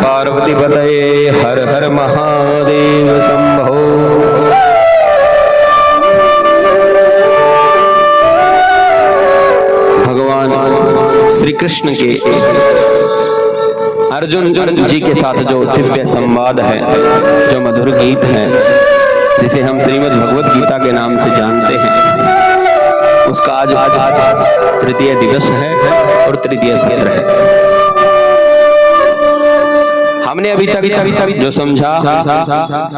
पार्वती पतये हर हर महादेव शंभो। भगवान श्री कृष्ण के अर्जुन जी के साथ जो दिव्य संवाद है, जो मधुर गीत है, जिसे हम श्रीमद् भगवत गीता के नाम से जानते हैं, उसका आज तृतीय दिवस है और तृतीय सत्र है। हमने अभी तक जो समझा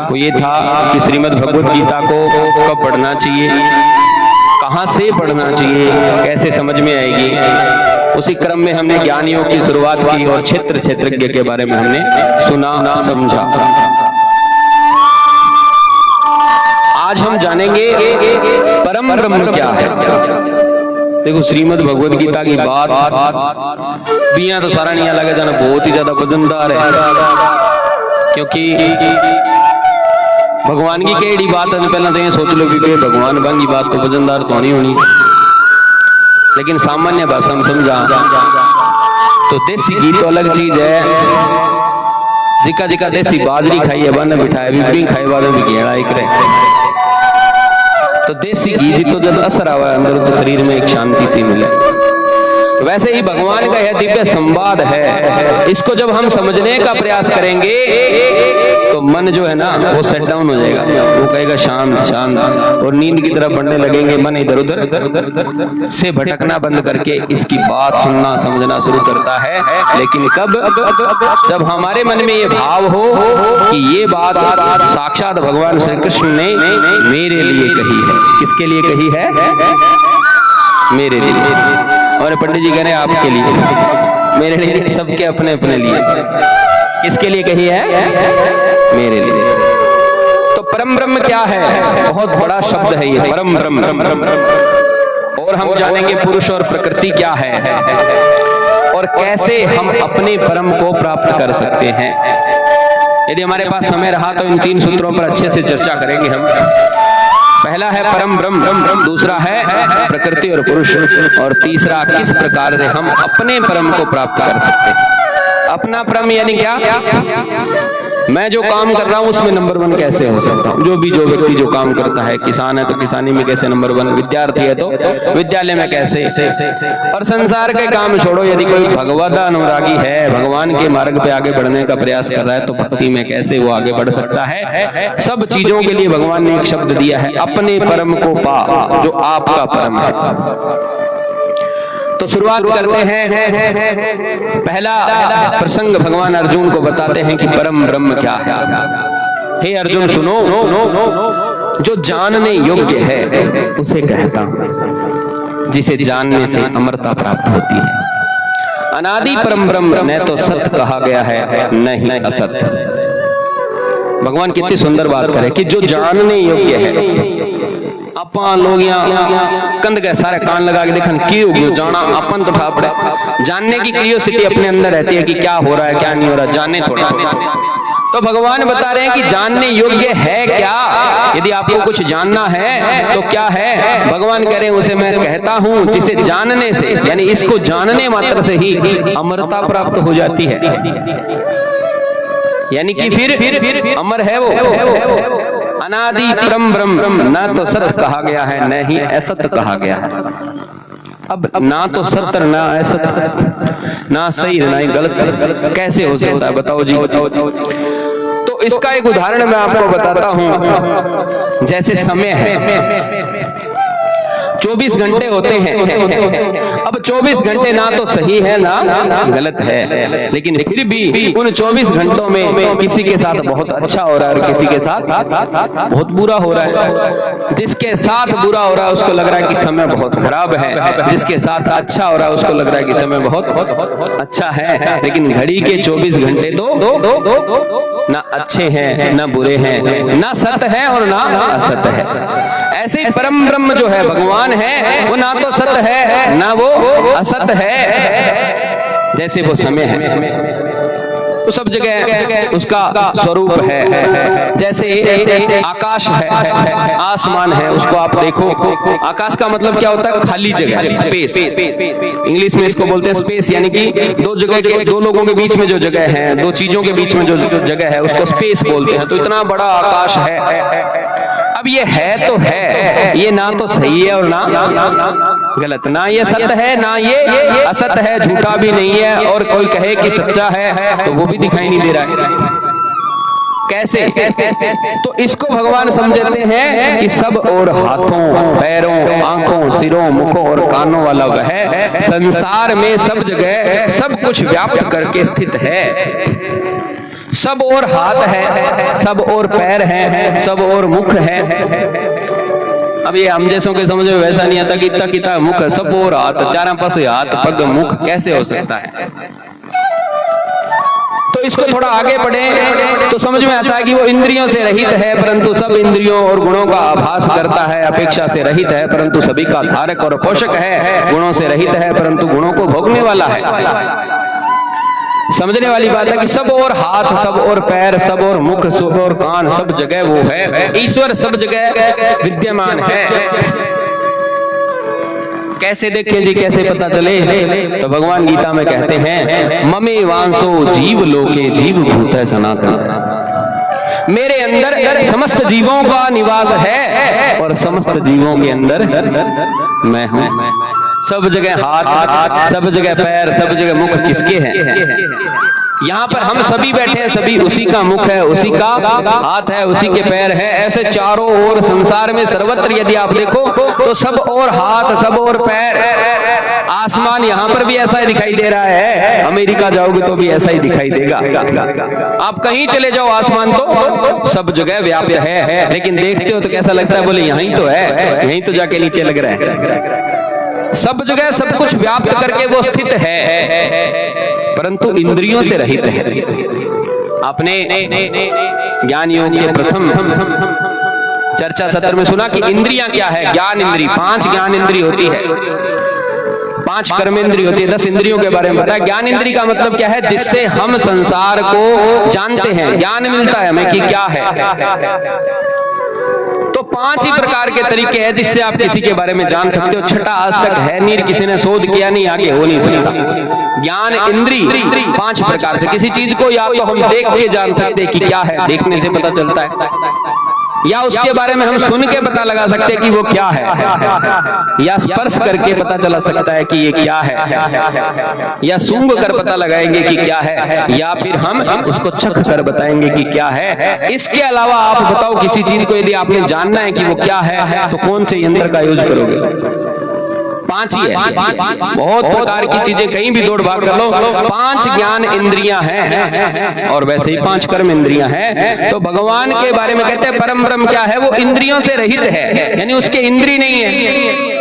वो ये था कि श्रीमद् भगवत गीता को कब पढ़ना चाहिए, कहां से पढ़ना चाहिए, कैसे समझ में आएगी। उसी क्रम में हमने ज्ञानियों की शुरुआत की और क्षेत्रज्ञ के बारे में हमने सुना समझा। आज हम जानेंगे परम ब्रह्म क्या है। देखो श्रीमद् भगवत गीता की बात बिया तो सारा नहीं लगे जाना बहुत ही ज्यादा वजनदार है, क्योंकि भगवान की केड़ी बात है। पहला तो ये सोच लो कि भगवान बन की बात तो वजनदार तो नहीं होनी, लेकिन सामान्य भाषा में समझा तो देसी घी तो अलग चीज है। जिका जिका देसी बाजरी खाई है बन बिठाए भी खाए बाद भी घेड़ा एक रहे, तो देसी घी जी तो जब असर आवा अंदर तो शरीर में एक शांति सी मिले। वैसे ही भगवान का यह दिव्य संवाद है, इसको जब हम समझने का प्रयास करेंगे तो मन जो है ना वो सेट डाउन हो जाएगा, वो कहेगा शांत शांत, और नींद की तरफ बढ़ने लगेंगे। मन इधर उधर से भटकना बंद करके इसकी बात सुनना समझना शुरू करता है। लेकिन कब? जब हमारे मन में ये भाव हो कि ये बात साक्षात भगवान श्री कृष्ण ने मेरे लिए कही है। किसके लिए कही है? मेरे लिए। और पंडित जी कह रहे हैं आपके लिए, मेरे लिए, सबके अपने अपने लिए। किसके लिए कही है? मेरे लिए। तो परम ब्रह्म क्या है? बहुत बड़ा शब्द है ये परम ब्रह्म। और हम जानेंगे पुरुष और प्रकृति क्या है और कैसे हम अपने परम को प्राप्त कर सकते हैं। यदि हमारे पास समय रहा तो इन 3 सूत्रों पर अच्छे से चर्चा करेंगे हम। पहला है परम ब्रह्म, दूसरा है प्रकृति और पुरुष, और तीसरा किस प्रकार से हम अपने परम को प्राप्त कर सकते हैं। अपना परम यानी क्या? मैं जो काम कर रहा हूं उसमें नंबर 1 कैसे हो सकता हूं। जो व्यक्ति जो काम करता है, किसान है तो किसानी में कैसे नंबर 1, विद्यार्थी है तो विद्यालय में कैसे। और संसार के काम छोड़ो, यदि कोई भगवद अनुरागी है, भगवान के मार्ग पे आगे बढ़ने का प्रयास कर रहा है, तो भक्ति में कैसे वो आगे बढ़ सकता है। सब चीजों के लिए भगवान ने एक शब्द दिया है, अपने परम को पा, जो आपका परम है। तो शुरुआत करते हैं। पहला प्रसंग भगवान अर्जुन को बताते हैं कि परम ब्रह्म क्या है। हे अर्जुन सुनो, जो जानने योग्य है उसे कहता हूं, जिसे जानने से अमरता प्राप्त होती है। अनादि परम ब्रह्म न तो सत्य कहा गया है न ही असत्य। भगवान कितनी सुंदर बात करे कि जो जानने योग्य है। अपन लोग यहाँ कंध के सारे कान लगा के देखन की हो गया जाना, अपन तो ठापड़े जानने की क्यूरियोसिटी अपने अंदर रहती है कि क्या हो रहा है क्या नहीं हो रहा, जानने थोड़ा। तो भगवान बता रहे हैं कि जानने योग्य है क्या। यदि आपको कुछ जानना है तो क्या है? भगवान कह रहे हैं उसे मैं कहता हूं, जिसे जानने से यानी इसको जानने मात्र से ही अमरता प्राप्त हो जाती है। यानी कि फिर अमर है वो। अनादि परम ब्रह्म ना तो सत्य कहा गया है न ही असत्य कहा गया है। अब ना तो सत्य ना असत्य, ना सही ना गलत, कैसे हो सकता है बताओ जी। तो इसका एक उदाहरण मैं आपको बताता हूं। जैसे समय है, 24 घंटे होते हैं। अब 24 घंटे ना तो सही है ना गलत है, लेकिन फिर भी उन 24 घंटों में किसी के साथ बहुत अच्छा हो रहा है और किसी के साथ बहुत बुरा हो रहा है। जिसके साथ बुरा हो रहा है उसको लग रहा है कि समय बहुत खराब है, जिसके साथ अच्छा हो रहा है उसको लग रहा है कि समय बहुत अच्छा है। लेकिन घड़ी के 24 घंटे तो ना अच्छे हैं ना बुरे हैं, ना सत्य है और ना असत्य है। ऐसे परम ब्रह्म जो है भगवान है, वो ना तो सत्य है ना वो असत्य है। जैसे वो समय है, तो सब जगह उसका स्वरूप है। जैसे आकाश है, आसमान है, उसको आप देखो, आकाश का मतलब क्या होता है? खाली जगह, स्पेस। इंग्लिश में इसको बोलते हैं स्पेस, यानी कि दो जगह के, दो लोगों के बीच में जो जगह है, दो चीजों के बीच में जो जगह है, उसको स्पेस बोलते हैं। तो इतना बड़ा आकाश है। अब ये है तो है, ये ना तो सही है और ना गलत, ना ये सत्य है ना ये असत है, झूठा भी नहीं है और कोई कहे कि सच्चा है तो वो भी दिखाई नहीं दे रहा है। कैसे? तो इसको भगवान समझते हैं कि सब और हाथों, पैरों, आंखों, सिरों, मुखों और कानों वाला वह संसार में सब जगह सब कुछ व्याप्त करके स्थित है। सब और हाथ है, सब और पैर है, सब और मुख है। अब ये हम जैसों के समझ में वैसा नहीं आता कि इतना कितना मुख है, सब और हाथ, चारों पासे हाथ, पग, मुख, कैसे हो सकता है? तो इसको थोड़ा आगे बढ़े तो समझ में आता है कि वो इंद्रियों से रहित है, परंतु सब इंद्रियों और गुणों का आभास करता है। अपेक्षा से रहित है, परंतु सभी का धारक और पोषक है। गुणों से रहित है, परंतु गुणों को भोगने वाला है। समझने वाली बात है कि सब और हाथ, सब और पैर, सब और मुख, सब और कान, सब जगह वो है। ईश्वर सब जगह विद्यमान है। कैसे देखें जी, कैसे पता चले? तो भगवान गीता में कहते हैं, ममे वांसो जीव लोके जीव भूत है सनातन। मेरे अंदर समस्त जीवों का निवास है और समस्त जीवों के अंदर मैं हूं। सब जगह हाथ, सब जगह पैर, सब जगह मुख किसके हैं? यहाँ पर हम सभी बैठे हैं, सभी उसी का मुख है, उसी का हाथ है, उसी के पैर है। ऐसे चारों ओर संसार में सर्वत्र यदि आप देखो तो सब और हाथ, सब और पैर। आसमान यहाँ पर भी ऐसा ही दिखाई दे रहा है, अमेरिका जाओगे तो भी ऐसा ही दिखाई देगा। आप कहीं चले जाओ, आसमान तो सब जगह व्याप्त है। लेकिन देखते हो तो कैसा लगता है? बोले यहीं तो है, यहीं तो जाके नीचे लग रहा है। सब जगह सब कुछ व्याप्त करके वो स्थित है, परंतु इंद्रियों से रहित है। आपने ज्ञान योग के प्रथम चर्चा सत्र में सुना कि इंद्रियां क्या है? ज्ञान इंद्री, 5 ज्ञान इंद्री होती है, 5 कर्म इंद्री होती है, 10 इंद्रियों के बारे में बताया। ज्ञान इंद्री का मतलब क्या है? जिससे हम संसार को जानते हैं, ज्ञान मिलता है हमें कि क्या है। तो 5 ही प्रकार के तरीके हैं जिससे आप किसी के बारे में जान सकते हो। छठा आज तक है नहीं, किसी ने शोध किया नहीं, आगे हो नहीं सकता। ज्ञान इंद्री 5 प्रकार से। किसी चीज को या तो हम देख के जान सकते हैं कि क्या है, देखने से पता चलता है, या उसके बारे में हम सुन के पता लगा सकते हैं कि वो क्या है, या स्पर्श करके पता चला सकता है कि ये क्या है, या सूंघ कर पता लगाएंगे कि क्या है, या फिर हम उसको चख कर बताएंगे कि क्या है। इसके अलावा आप बताओ, किसी चीज को यदि आपने जानना है कि वो क्या है तो कौन से यंत्र का यूज करोगे? 5 ही है। बहुत प्रकार की चीजें कहीं भी दौड़ भाग कर लो, 5 ज्ञान इंद्रियां हैं और वैसे ही 5 कर्म इंद्रियां हैं। तो भगवान के बारे में कहते हैं परम ब्रह्म क्या है? वो इंद्रियों से रहित है, यानी उसके इंद्री नहीं है,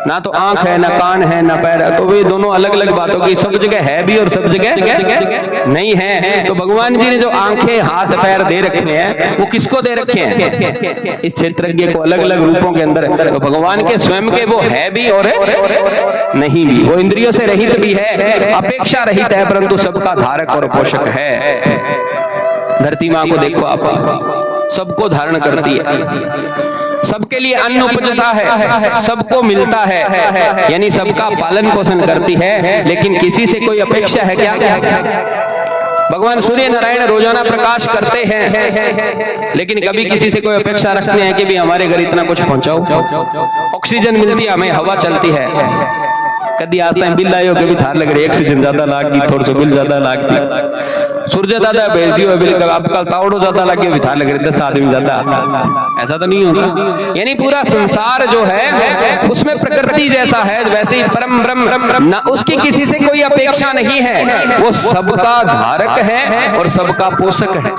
ना तो आंख है, ना कान है, ना पैर है। तो वे दोनों अलग अलग बातों की, सब जगह है भी और सब जगह नहीं है। तो भगवान जी ने जो आंखें, हाथ, पैर दे रखे हैं वो किसको दे रखे हैं? इस क्षेत्रज्ञ को अलग अलग रूपों के अंदर। तो भगवान के स्वयं के वो है भी और नहीं भी। वो इंद्रियों से रहित भी है, अपेक्षा रहित है, परंतु सबका धारक और पोषक है। धरती माँ को देखो आप, सबको धारण करती है, सबके लिए अन्न उपजता है, सबको मिलता है, यानी सबका पालन पोषण करती है। लेकिन किसी से कोई अपेक्षा है क्या? भगवान सूर्य नारायण रोजाना प्रकाश करते हैं, लेकिन कभी किसी से कोई अपेक्षा रखते हैं कि भी हमारे घर इतना कुछ पहुंचाओ? ऑक्सीजन मिलती है हमें, हवा चलती है, कभी आज तक बिल आयो, कभी थार लग रही ऑक्सीजन ज्यादा लाग गई, थोड़ा सा बिल ज्यादा लाग सी, सूर्य दादा भेज दियो बिल, आपका तावड़ो ज्यादा लग गया, थार लग रही 10 आदमी ज्यादा। ऐसा तो नहीं होता। यानी पूरा संसार जो है उसमें प्रकृति जैसा है, वैसे ही परम ब्रह्म ना, उसकी किसी से कोई अपेक्षा नहीं है। वो सबका धारक है और सबका पोषक है,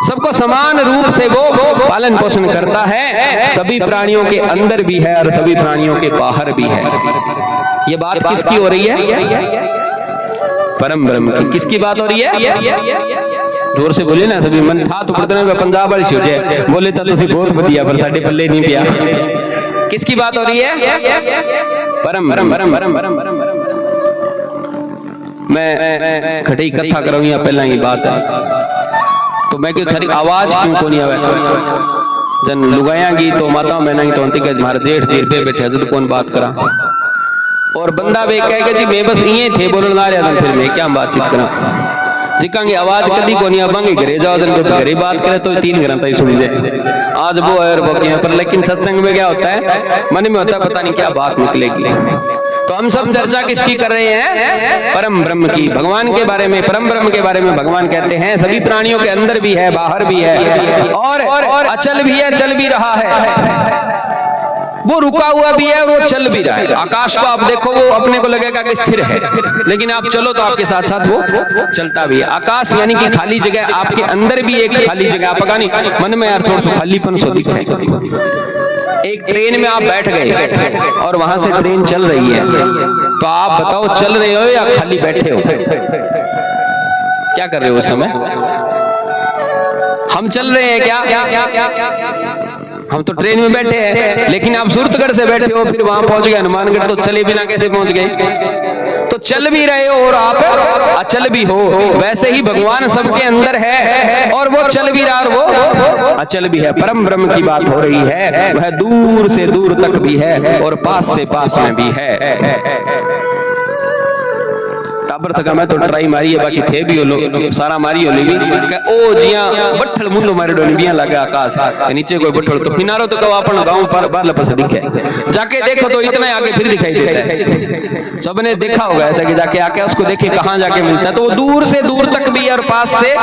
सबको समान रूप से वो पालन पोषण करता है। सभी प्राणियों के अंदर भी है और सभी प्राणियों के बाहर भी है। ये बात किसकी हो रही है? परम ब्रह्म की। किसकी बात हो रही है? जोर से बोलिए ना सभी। मन था तो पढ़ते में पंजाब वाली हो जाए, बोले तो तुसी बहुत बढ़िया, पर साडे पल्ले नहीं पिया। किसकी बात हो रही है? परम ब्रह्म। मैं खड़ी कथा करूँ या पहला की बात है, तो मैं क्यों थारी आवाज क्यों को नहीं आवे जन लुगायांगी तो माता मैंने तो अंतिक मारे जेठ जीर पे बैठे तो कौन बात करा, और बंदा वे कहेगा जी मैं बस ये थे बोलने ला रहा था, फिर मैं क्या बातचीत करा जिकांगे आवाज कदी को नहीं आबांगे घरे जाओ दिन घरे बात करे तो 3 घंटा ही सुन दे आज वो और वो के पर, लेकिन सत्संग में क्या होता है मन में होता है पता नहीं क्या बात निकलेगी। तो हम सब चर्चा किसकी कर रहे हैं? परम ब्रह्म की, भगवान के बारे में, परम ब्रह्म के बारे में। भगवान कहते हैं सभी प्राणियों के अंदर भी है, बाहर भी है, और अचल भी है, चल भी रहा है, वो रुका हुआ भी है, वो चल भी रहा है। आकाश को आप देखो वो अपने को लगेगा कि स्थिर है, लेकिन आप चलो तो आपके साथ साथ वो चलता भी है। आकाश यानी कि खाली जगह, आपके अंदर भी एक खाली जगह, आप पता नहीं मन में यार थोड़ा सा खालीपन सो दिख रहा है। एक ट्रेन में आप बैठ गए और वहां से ट्रेन चल रही है, तो आप बताओ चल रहे हो या खाली बैठे हो? क्या कर रहे हो उस समय? हम चल रहे हैं क्या? हम तो ट्रेन में बैठे हैं, लेकिन आप सूरतगढ़ से बैठे हो, फिर वहां पहुंच गए हनुमानगढ़, तो चले बिना कैसे पहुंच गए? तो चल भी रहे हो और आप अचल भी हो। वैसे ही भगवान सबके अंदर है और वो चल भी रहा और वो अचल भी है। परम ब्रह्म की बात हो रही है, वह दूर से दूर तक भी है और पास से पास में भी है। तक मैं तो ट्राई मारी है, बाकी थे भी हो सारा मारी हो लेगी ओ जिया बठल मुंडो मारे डोनिया लगा आकाश नीचे कोई बठल तो किनारो तो अपन गांव पर बार लपस दिखे, जाके देखो तो इतना आगे फिर दिखाई देता है। सबने देखा होगा ऐसा कि जाके आके उसको देखे कहां जाके मिलता है, तो वो दूर से दूर तक भी और पास से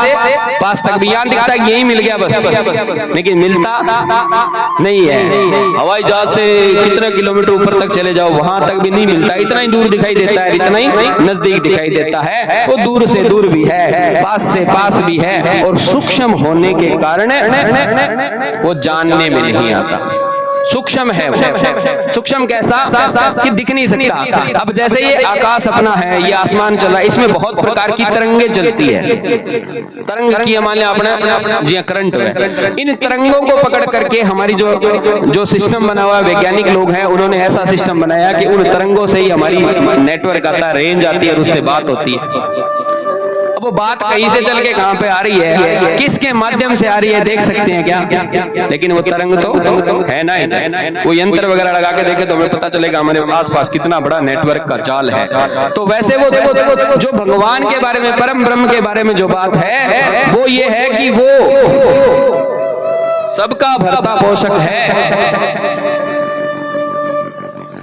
पास तक भी। यहां दिखता है यही मिल गया बस, लेकिन मिलता नहीं है। हवाई जहाज से कितने किलोमीटर ऊपर तक चले जाओ वहां तक भी नहीं मिलता, इतना ही दूर दिखाई देता है, इतना ही नजदीक दिखाई देता है। वो दूर से दूर भी है, पास से पास भी है, और सूक्ष्म होने के कारण वो जानने में नहीं आता। सूक्ष्म है वो। सूक्ष्म कैसा कि दिख नहीं सकता। अब जैसे ये आकाश अपना है, ये आसमान चला, इसमें बहुत प्रकार की तरंगे चलती है। तरंग की मान लिया अपना जी करंट है, इन तरंगों को पकड़ करके हमारी जो सिस्टम बना हुआ है, वैज्ञानिक लोग हैं उन्होंने ऐसा सिस्टम बनाया कि उन तरंगों से ही हमारी नेटवर्क आता है, रेंज आती है और उससे बात होती है। वो बात कहीं से चल के कहां पे आ रही है, किसके माध्यम से आ रही है देख सकते हैं क्या? लेकिन वो तरंग तो है ना, वो यंत्र वगैरह लगा के देखे तो हमें पता चलेगा हमारे आसपास कितना बड़ा नेटवर्क का जाल है। तो वैसे वो जो भगवान के बारे में, परम ब्रह्म के बारे में जो बात है वो ये है कि वो सबका भरता पोषक है,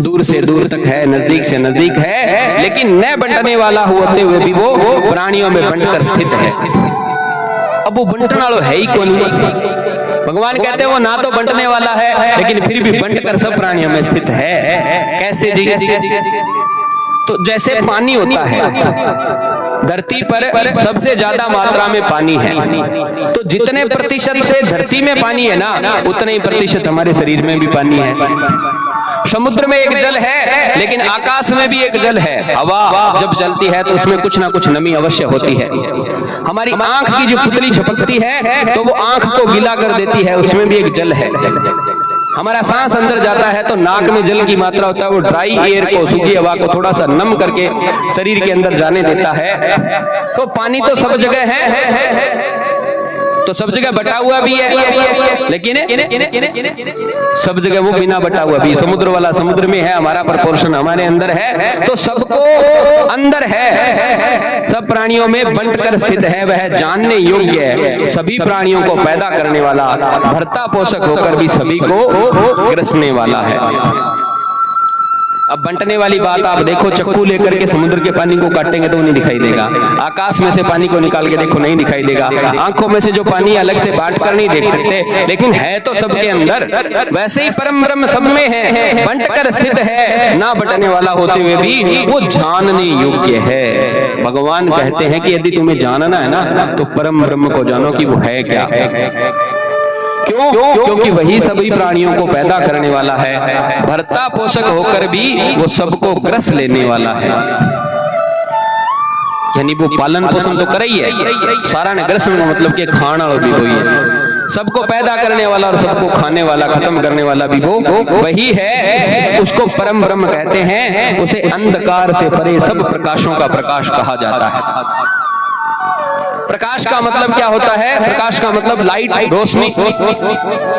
दूर से दूर तक है, नजदीक से नजदीक है, लेकिन न बंटने वाला होते हुए भी वो प्राणियों में बंटकर स्थित है। अब वो बंटने वाला है ही कौन? भगवान कहते हैं वो ना तो बंटने वाला है, लेकिन फिर भी बंटकर सब प्राणियों में स्थित है। कैसे जी? तो जैसे पानी होता है, धरती पर सबसे ज्यादा मात्रा में पानी है, तो जितने प्रतिशत से धरती में पानी है ना, उतने ही प्रतिशत हमारे शरीर में भी पानी है। समुद्र में एक जल है, लेकिन आकाश में भी एक जल है। हवा जब चलती है तो उसमें कुछ ना कुछ नमी अवश्य होती है। हमारी आंख की जो पुतली झपकती है तो वो आंख को गीला कर देती है, उसमें भी एक जल है। हमारा सांस अंदर जाता है तो नाक में जल की मात्रा होता है, वो ड्राई एयर को, सूखी हवा को थोड़ा सा नम करके शरीर के अंदर जाने देता है। तो पानी तो सब जगह है, तो सब जगह बटा हुआ भी है, लेकिन सब जगह वो बिना बटा हुआ भी। समुद्र वाला समुद्र में है, हमारा प्रपोर्शन हमारे अंदर है, तो सबको अंदर है, सब प्राणियों में बंटकर स्थित है। वह जानने योग्य है, सभी प्राणियों को पैदा करने वाला, भरता पोषक होकर भी सभी को ग्रसने वाला है। अब बंटने वाली बात आप देखो, चक्कू लेकर के समुद्र के पानी को काटेंगे तो नहीं दिखाई देगा, आकाश में से पानी को निकाल के देखो नहीं दिखाई देगा, आंखों में से जो पानी अलग से बांट कर नहीं देख सकते, लेकिन है तो सबके अंदर। वैसे ही परम ब्रह्म सब में है, बंटकर स्थित है, ना बंटने वाला होते हुए भी वो जानने योग्य है। भगवान कहते हैं कि यदि तुम्हें जानना है ना तो परम ब्रह्म को जानो कि वो है क्या। क्यों? क्योंकि वही सभी प्राणियों को पैदा करने वाला है, भरता पोषक होकर भी वो सबको ग्रस लेने वाला है। यानी वो पालन पोषण तो कर ही है, सारा ने ग्रस मतलब कि खाना भी कोई है, सबको पैदा करने वाला और सबको खाने वाला, खत्म करने वाला भी वो वही है। उसको परम ब्रह्म कहते हैं। उसे अंधकार से परे सब प्रकाशों का प्रकाश कहा जाता है। प्रकाश का मतलब क्या होता है? प्रकाश का मतलब लाइट, रोशनी।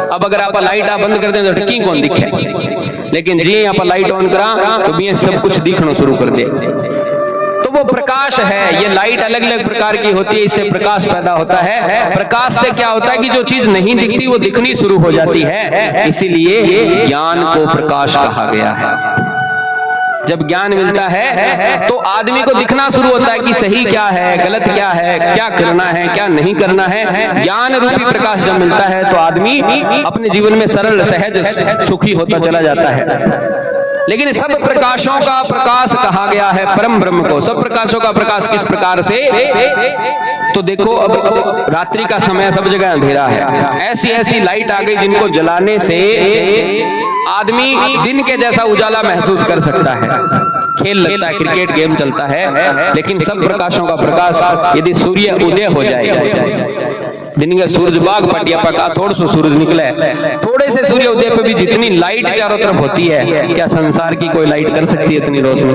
अब अगर आप लाइट बंद कर दें तो टिकी कौन दिखे, लेकिन जी आप लाइट ऑन करा तो भी सब कुछ दिखना शुरू कर दे। तो वो प्रकाश है। ये लाइट अलग अलग प्रकार की होती है, इससे प्रकाश पैदा होता है। प्रकाश से क्या होता है कि जो चीज नहीं दिखती वो दिखनी शुरू हो जाती है। इसीलिए ज्ञान को प्रकाश कहा गया है। जब ज्ञान मिलता है तो आदमी को दिखना शुरू होता है कि सही क्या है, गलत क्या है, क्या करना है, क्या नहीं करना है। ज्ञान रूपी प्रकाश जब मिलता है तो आदमी अपने जीवन में सरल, सहज, सुखी होता चला जाता है। लेकिन सब प्रकाशों का प्रकाश कहा गया है परम ब्रह्म को। सब प्रकाशों का प्रकाश किस प्रकार से? तो देखो, अब रात्रि का समय, सब जगह अंधेरा है। ऐसी ऐसी लाइट आ गई जिनको जलाने से आदमी दिन के जैसा उजाला महसूस कर सकता है। खेल लगता है, क्रिकेट गेम चलता है। लेकिन सब प्रकाशों का प्रकाश यदि सूर्य उदय हो जाए, दिन का सूरज बाग पटिया पका, थोड़ा सा सूरज निकले, थोड़े से सूर्य उदय पे भी जितनी लाइट चारों तरफ होती है, क्या संसार की कोई लाइट कर सकती है इतनी रोशनी?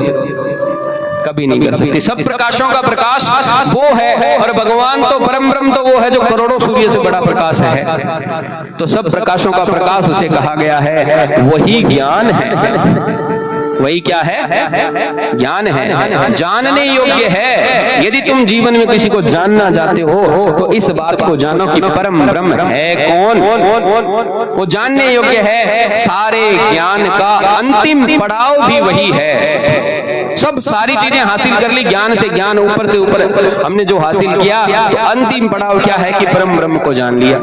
कभी नहीं कर सकती। सब प्रकाशों का प्रकाश वो है। और भगवान तो परम ब्रह्म तो वो है जो करोड़ों सूर्य से बड़ा प्रकाश है। तो सब प्रकाशों का प्रकाश उसे कहा गया है। वही ज्ञान है। वही क्या है? ज्ञान है, जानने योग्य है। यदि तुम जीवन में किसी को जानना चाहते हो तो इस बात को जानो कि परम ब्रह्म है कौन। वो जानने योग्य है। सारे ज्ञान का अंतिम पड़ाव भी वही है। सब सारी चीजें हासिल कर ली, ज्ञान से ज्ञान, ऊपर से ऊपर हमने जो हासिल किया, तो अंतिम पड़ाव क्या है कि परम ब्रह्म को जान लिया।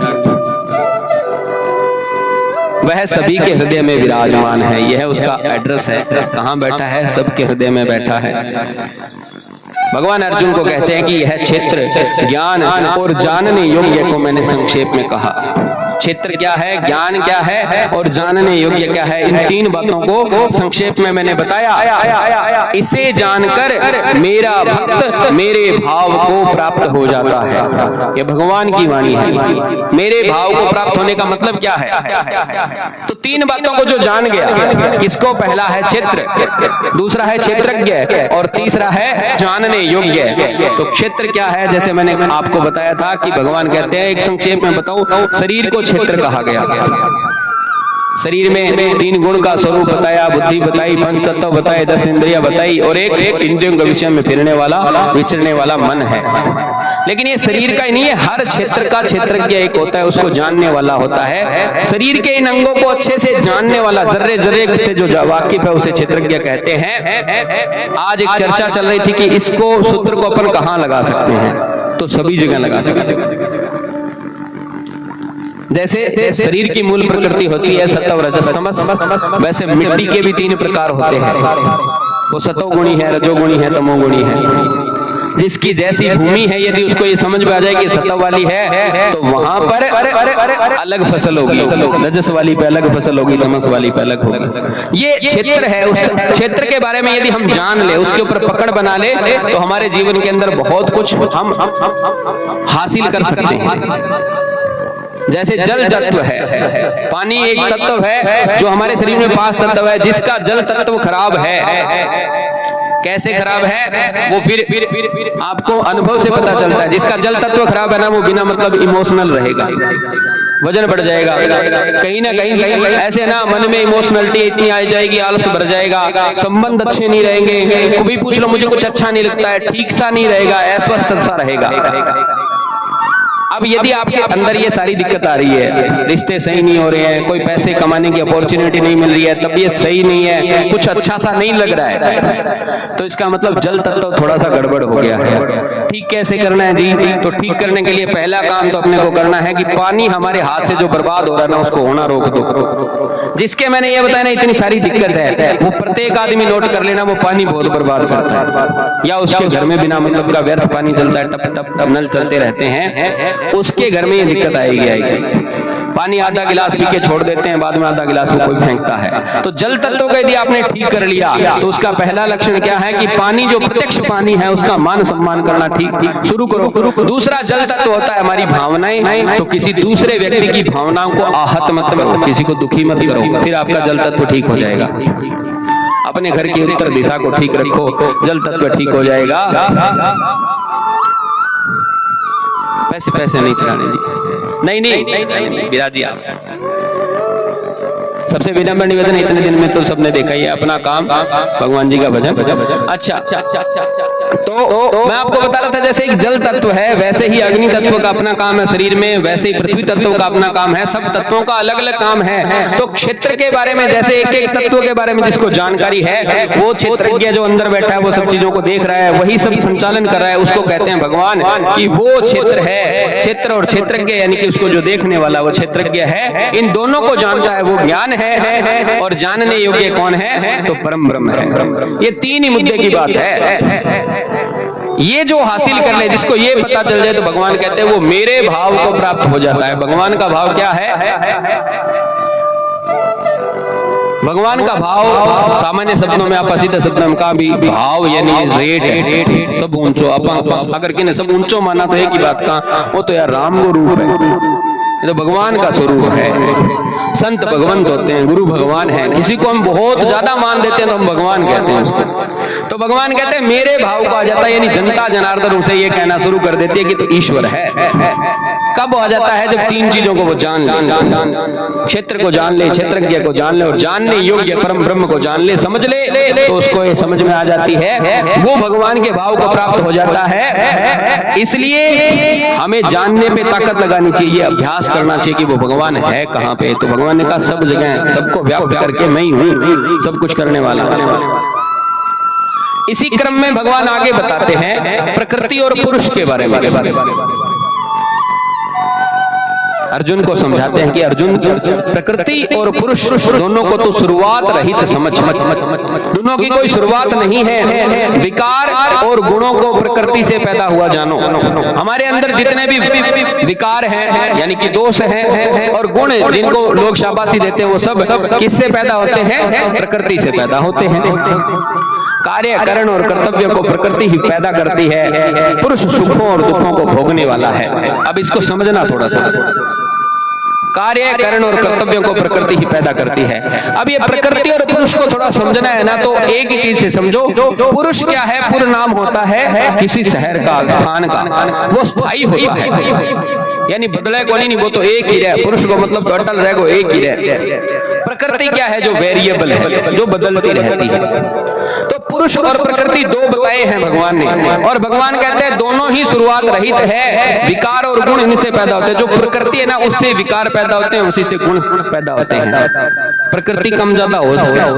वह सभी के हृदय में विराजमान है। यह उसका एड्रेस है। कहाँ बैठा है? सबके हृदय में बैठा है। भगवान अर्जुन को कहते हैं कि यह क्षेत्र ज्ञान और जानने योग्य को मैंने संक्षेप में कहा। क्षेत्र क्या है, ज्ञान क्या है और जानने योग्य क्या है, इन तीन बातों को संक्षेप में मैंने बताया। इसे जानकर मेरा भक्त मेरे भाव को प्राप्त हो जाता है। ये भगवान की वाणी है। मेरे भाव को प्राप्त होने का मतलब क्या है? तो तीन बातों को जो जान गया, किसको? पहला है क्षेत्र, दूसरा है क्षेत्रज्ञ और तीसरा है जानने योग्य। तो क्षेत्र क्या है? जैसे मैंने आपको बताया था कि भगवान कहते हैं, एक संक्षेप में बताऊं, शरीर को क्षेत्र कहा गया। शरीर में तीन गुण का स्वरूप बताया, बुद्धि बताई, पंच तत्व बताए, 10 इंद्रियां बताई और एक इंद्रियों के विषय में फिरने वाला, विचरने वाला मन है। लेकिन ये शरीर का ही नहीं है, हर क्षेत्र का क्षेत्रज्ञ एक होता है, उसको जानने वाला होता है। शरीर के इन अंगों को अच्छे से जानने वाला, जर्रे जर्रे से जो वाकिफ है उसे क्षेत्रज्ञ कहते हैं। आज एक चर्चा चल रही थी कि इसको सूत्र को अपन कहाँ लगा सकते हैं, तो सभी जगह लगा सकते हैं। जैसे शरीर की मूल प्रकृति होती है सत्व रजस तमस, वैसे मिट्टी के भी तीन प्रकार होते हैं। वो सतोगुणी है, रजोगुणी है, तमोगुणी है। जिसकी जैसी भूमि है, यदि उसको ये समझ में आ जाए कि सतव वाली है तो वहां पर अलग फसल होगी, रजस वाली पे अलग फसल होगी, तमस वाली पे अलग होगी। ये क्षेत्र है। उस क्षेत्र के बारे में यदि हम जान ले, उसके ऊपर पकड़ बना ले, तो हमारे जीवन के अंदर बहुत कुछ हम हासिल कर सकते हैं। जैसे जल तत्व है, पानी एक तत्व है जो हमारे शरीर में 5 तत्व है। जिसका जल तत्व खराब है, कैसे खराब है वो फिर आपको अनुभव से पता चलता है। जिसका जल तत्व खराब है ना, वो बिना मतलब इमोशनल रहेगा, वजन बढ़ जाएगा, कहीं ना कहीं ऐसे ना मन में इमोशनलिटी इतनी आ जाएगी, आलस भर जाएगा, संबंध अच्छे नहीं रहेंगे, कभी पूछ लो मुझे कुछ अच्छा नहीं लगता है, ठीक सा नहीं रहेगा, अस्वस्थ सा रहेगा। अब यदि आपके अंदर ये सारी दिक्कत आ रही है, रिश्ते सही नहीं हो रहे हैं, कोई पैसे कमाने की अपॉर्चुनिटी नहीं मिल रही है, तबीयत सही नहीं है, कुछ अच्छा सा नहीं लग रहा है, तो इसका मतलब जल तत्व थोड़ा सा गड़बड़ हो गया है। ठीक कैसे करना है जी? तो ठीक करने के लिए पहला काम तो अपने को करना है कि पानी हमारे हाथ से जो बर्बाद हो रहा है ना, उसको होना रोक दो। जिसके मैंने ये बताया ना इतनी सारी दिक्कत है, वो प्रत्येक आदमी नोट कर लेना, वो पानी बहुत बर्बाद करता है। या उसके घर में बिना मतलब का व्यर्थ पानी चलता है, टप टप टप नल चलते रहते हैं, उसके घर में ये दिक्कत आएगी। पानी आधा गिलास पी के छोड़ देते हैं, बाद में आधा गिलास में कोई फेंकता है। तो जल तत्व को यदि आपने ठीक कर लिया तो उसका पहला लक्षण क्या है कि पानी जो प्रत्यक्ष पानी है उसका मान सम्मान करना ठीक शुरू करो। दूसरा जल तत्व होता है हमारी भावनाएं, तो किसी दूसरे व्यक्ति की भावनाओं को आहत मत करो, किसी को दुखी मत करो, फिर आपका जल तत्व ठीक हो जाएगा। अपने घर की उत्तर दिशा को ठीक रखो, जल तत्व ठीक हो जाएगा। पैसे नहीं चलाने, नहीं विराजी आप। सबसे विनम्र निवेदन, इतने दिन में तो सबने देखा ही है, अपना काम भगवान जी का भजन। अच्छा, तो मैं आपको बता रहा था जैसे एक जल तत्व है वैसे ही अग्नि तत्व का अपना काम है शरीर में, वैसे ही पृथ्वी तत्व का अपना काम है। सब तत्वों का अलग अलग काम है। तो क्षेत्र के बारे में जैसे एक एक तत्व के बारे में जिसको जानकारी है, वो क्षेत्रज्ञ जो अंदर बैठा है वो सब चीजों को देख रहा है, वही सब संचालन कर रहा है, उसको कहते हैं भगवान कि वो क्षेत्र है। क्षेत्र और क्षेत्रज्ञ यानी कि उसको जो देखने वाला वो क्षेत्रज्ञ है, इन दोनों को जानता है, वो ज्ञान है। और जानने योग्य कौन है? तो परम ब्रह्म है। ये तीन ही मुद्दे की बात है। ये जो हासिल कर ले, जिसको ये पता चल जाए, तो भगवान कहते हैं वो मेरे भाव को प्राप्त हो जाता है। भगवान का भाव क्या है? भगवान का भाव सामान्य शब्दों में, आप सीधे शब्दों में कहा भी भाव यानी रेट है, सब ऊंचो। अगर किन्हें सब ऊंचो माना तो एक ही बात का, वो तो यार राम को रूप है, ये तो भगवान का स्वरूप है। संत भगवंत होते हैं, गुरु भगवान है। किसी को हम बहुत ज्यादा मान देते हैं तो हम भगवान कहते हैं उसको। तो भगवान कहते हैं मेरे भाव को आ जाता है, यानी जनता जनार्दन उसे ये कहना शुरू कर देती है कि तो ईश्वर है। कब आ जाता है? जब तीन चीजों को वो जान ले, क्षेत्र को जान ले, क्षेत्रज्ञ को जान ले, और जानने योग्य परम ब्रह्म को जान ले, समझ ले, तो उसको ये समझ में आ जाती है, वो भगवान के भाव को प्राप्त हो जाता है। इसलिए हमें जानने पे ताकत लगानी चाहिए, अभ्यास करना चाहिए कि वो भगवान है कहाँ पे। तो भगवान ने कहा सब जगह, सबको व्याप्त करके मैं ही हूँ, सब कुछ करने वाला। इसी क्रम में भगवान आगे बताते हैं प्रकृति और पुरुष के बारे में। अर्जुन को समझाते हैं कि अर्जुन, प्रकृति और पुरुष दोनों को तो शुरुआत रहित समझ, दोनों की कोई शुरुआत नहीं है। विकार और गुणों को प्रकृति से पैदा हुआ जानो। हमारे अंदर जितने भी विकार हैं यानी कि दोष हैं, और गुण जिनको लोग शाबाशी देते हैं, वो सब किससे पैदा होते हैं? प्रकृति से पैदा होते हैं। कार्य, करण और कर्तव्य को प्रकृति ही पैदा करती है। पुरुष सुखों और दुखों को भोगने वाला है। अब इसको समझना थोड़ा सा, कार्य, करण और कर्तव्यों को प्रकृति ही पैदा करती है। अब ये प्रकृति और पुरुष को थोड़ा समझना है ना, तो एक ही चीज से समझो। पुरुष क्या है? पुर नाम होता है किसी शहर का, स्थान का, वो स्थायी होता है, यानी बदले को नहीं, वो तो एक ही रहे। पुरुष को मतलब तो अटल रहेगा, एक ही रहे। प्रकृति क्या है? जो वेरिएबल है, जो बदलती रहती है। तो पुरुष और प्रकृति दो बताए हैं भगवान ने, और भगवान कहते हैं दोनों ही शुरुआत रहित है। विकार और गुण इनसे पैदा होते हैं। जो प्रकृति है ना, उससे विकार पैदा होते हैं, उसी से गुण पैदा होते हैं। प्रकृति कम ज्यादा हो सकता है,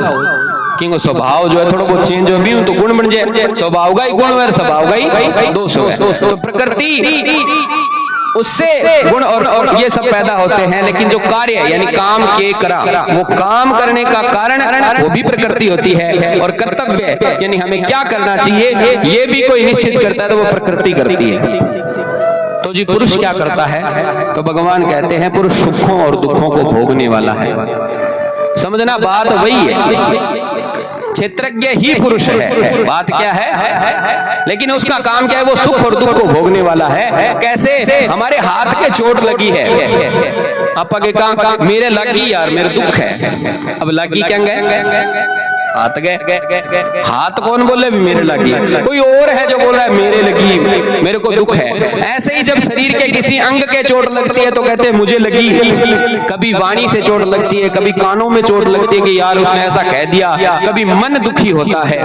क्योंकि स्वभाव जो है थोड़ा बहुत चेंज हो भी तो गुण बन जाए। स्वभाव का ही गुण है, स्वभाव का ही दोष है। तो प्रकृति उससे गुण और ये सब पैदा होते हैं। लेकिन जो कार्य यानी काम के करा, वो काम करने का कारण वो भी प्रकृति होती है। और कर्तव्य यानी हमें क्या करना चाहिए, ये भी कोई निश्चित करता है, तो वो प्रकृति करती है। तो जी पुरुष क्या करता है? तो भगवान कहते हैं पुरुष सुखों और दुखों को भोगने वाला है। समझना बात वही है, क्षेत्रज्ञ ही पुरुष है, बात क्या है? लेकिन उसका काम क्या है? वो सुख और दुख को भोगने वाला है। कैसे? हमारे हाथ के चोट लगी है, आपा के काम मेरे लगी यार, मेरे दुख है। अब लगी क्या गए? हाथ गए। हाथ कौन बोले भी मेरे लगी? कोई और है जो बोल रहा है मेरे लगी, मेरे को दुख है। ऐसे ही जब शरीर के किसी अंग के चोट लगती है तो कहते हैं मुझे लगी। कभी वाणी से चोट लगती है, कभी कानों में चोट लगती है कि यार उसने ऐसा कह दिया। कभी मन दुखी होता है।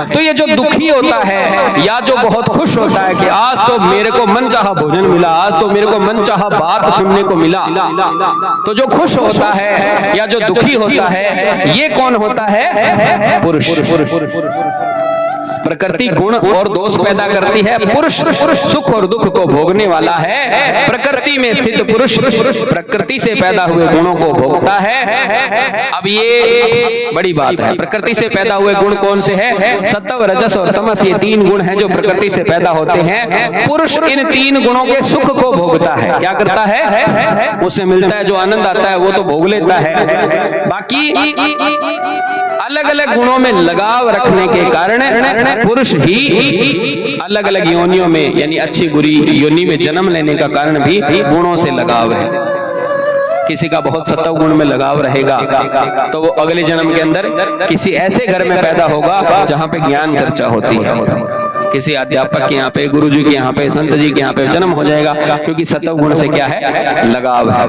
तो ये जो दुखी होता है या जो बहुत खुश होता है कि आज तो मेरे को मन चाहा भोजन मिला, आज तो मेरे को मन चाहा बात सुनने को मिला, तो जो खुश होता है या जो दुखी होता है, ये कौन होता है? पुरुष। प्रकृति गुण और दोष पैदा करती है, पुरुष सुख और दुख को भोगने वाला है। प्रकृति में स्थित पुरुष प्रकृति से पैदा हुए गुणों को भोगता है। अब ये बड़ी बात है, प्रकृति से पैदा हुए गुण कौन से हैं? सत्व, रजस और तमस, ये 3 गुण हैं जो प्रकृति से पैदा होते हैं। पुरुष इन 3 गुणों के सुख को भोगता है। क्या करता है? उसे मिलता है जो आनंद आता है वो तो भोग लेता है। बाकी अलग अलग गुणों में लगाव रखने के कारण पुरुष ही अलग अलग योनियों में, यानी अच्छी बुरी योनि में जन्म लेने का कारण भी गुणों से लगाव है। किसी का बहुत सत्व गुण में लगाव रहेगा तो वो अगले जन्म के अंदर किसी ऐसे घर में पैदा होगा जहां पे ज्ञान चर्चा होती है। किसी अध्यापक के यहाँ पे, गुरु जी के यहाँ पे, संत जी के यहाँ पे जन्म हो जाएगा, क्योंकि सत्व गुण से क्या है? लगाव है।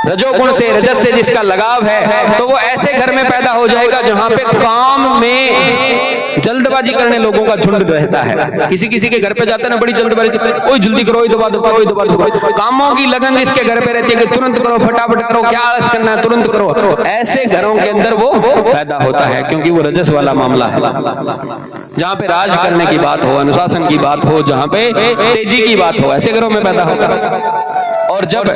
रजोगुण से, रजस से जिसका लगाव है तो वो ऐसे घर में पैदा हो जाएगा जहां पे काम में जल्दबाजी करने लोगों का झुंड रहता है। किसी किसी के घर पे जाते ना, बड़ी जल्दबाजी, ओए जल्दी करो, दबा दो। कामों की लगन जिसके घर पे रहती है कि तुरंत करो, फटाफट करो, क्या आलस करना है, तुरंत करो। ऐसे घरों के अंदर वो पैदा होता है, क्योंकि वो रजस वाला मामला है। जहाँ पे राज करने की बात हो, अनुशासन की बात हो, जहाँ पे तेजी की बात हो, ऐसे घरों में पैदा होगा। और जब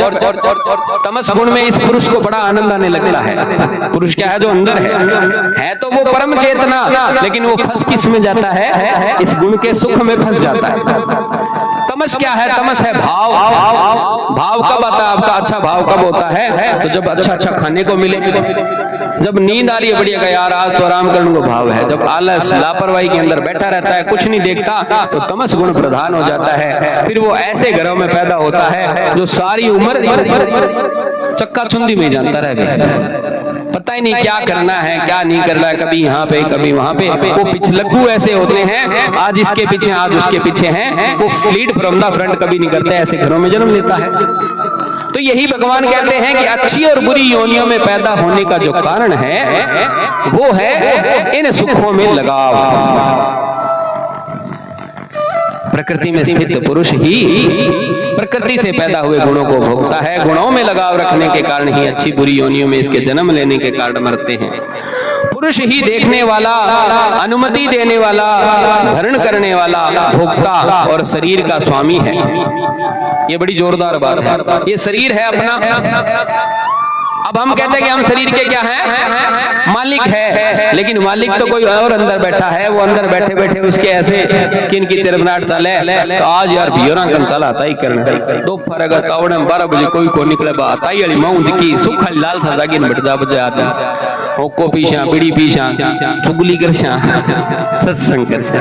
तमस गुण में इस पुरुष को बड़ा आनंद आने लगता है। पुरुष क्या है? जो अंदर है तो वो परम चेतना, लेकिन वो फंस किस में जाता है? इस गुण के सुख में फंस जाता है। तमस क्या है? तमस है भाव। भाव कब आता है आपका? अच्छा भाव कब होता है? तो जब अच्छा अच्छा खाने को मिले, जब नींद आ रही है बढ़िया, यार आज तो आराम करने को भाव है। जब आलस, लापरवाही के अंदर बैठा रहता है, कुछ नहीं देखता, तो तमस गुण प्रधान हो जाता है। फिर वो ऐसे घरों में पैदा होता है जो सारी उम्र चक्का चुंदी में जानता रहे, पता ही नहीं क्या करना है, क्या नहीं करना है, कभी यहाँ पे कभी वहां पे। वो पिछलग्गू ऐसे होते हैं, आज इसके पीछे आज उसके पीछे हैं, वो लीड फ्रॉम द फ्रंट कभी नहीं करते। ऐसे घरों में जन्म लेता है। तो यही भगवान कहते हैं कि अच्छी और बुरी योनियों में पैदा होने का जो कारण है वो है इन सुखों में लगाव। प्रकृति में स्थित पुरुष ही प्रकृति से पैदा हुए गुणों को भोगता है। गुणों में लगाव रखने के कारण ही अच्छी बुरी योनियों में इसके जन्म लेने के कारण मरते हैं। पुरुष ही देखने वाला, अनुमति देने वाला, भरण करने वाला, भोक्ता और शरीर का स्वामी है। ये बड़ी जोरदार बात है। ये शरीर है अपना। अब हम कहते हैं कि हम शरीर के क्या हैं? मालिक है, लेकिन मालिक तो कोई और अंदर बैठा है। वो अंदर बैठे बैठे उसके ऐसे किन की चिरबनाट चले, तो आज यार भियोरा कम चला आता ही करना। दोपहर अगर तावड़े 12 बजे कोई को निकले बात आई अली मऊज की सुख लाल सा जागिन बटजा बजा आता होको पीछा, बीड़ी पीछा, चुगली करशा, सत्संग करशा।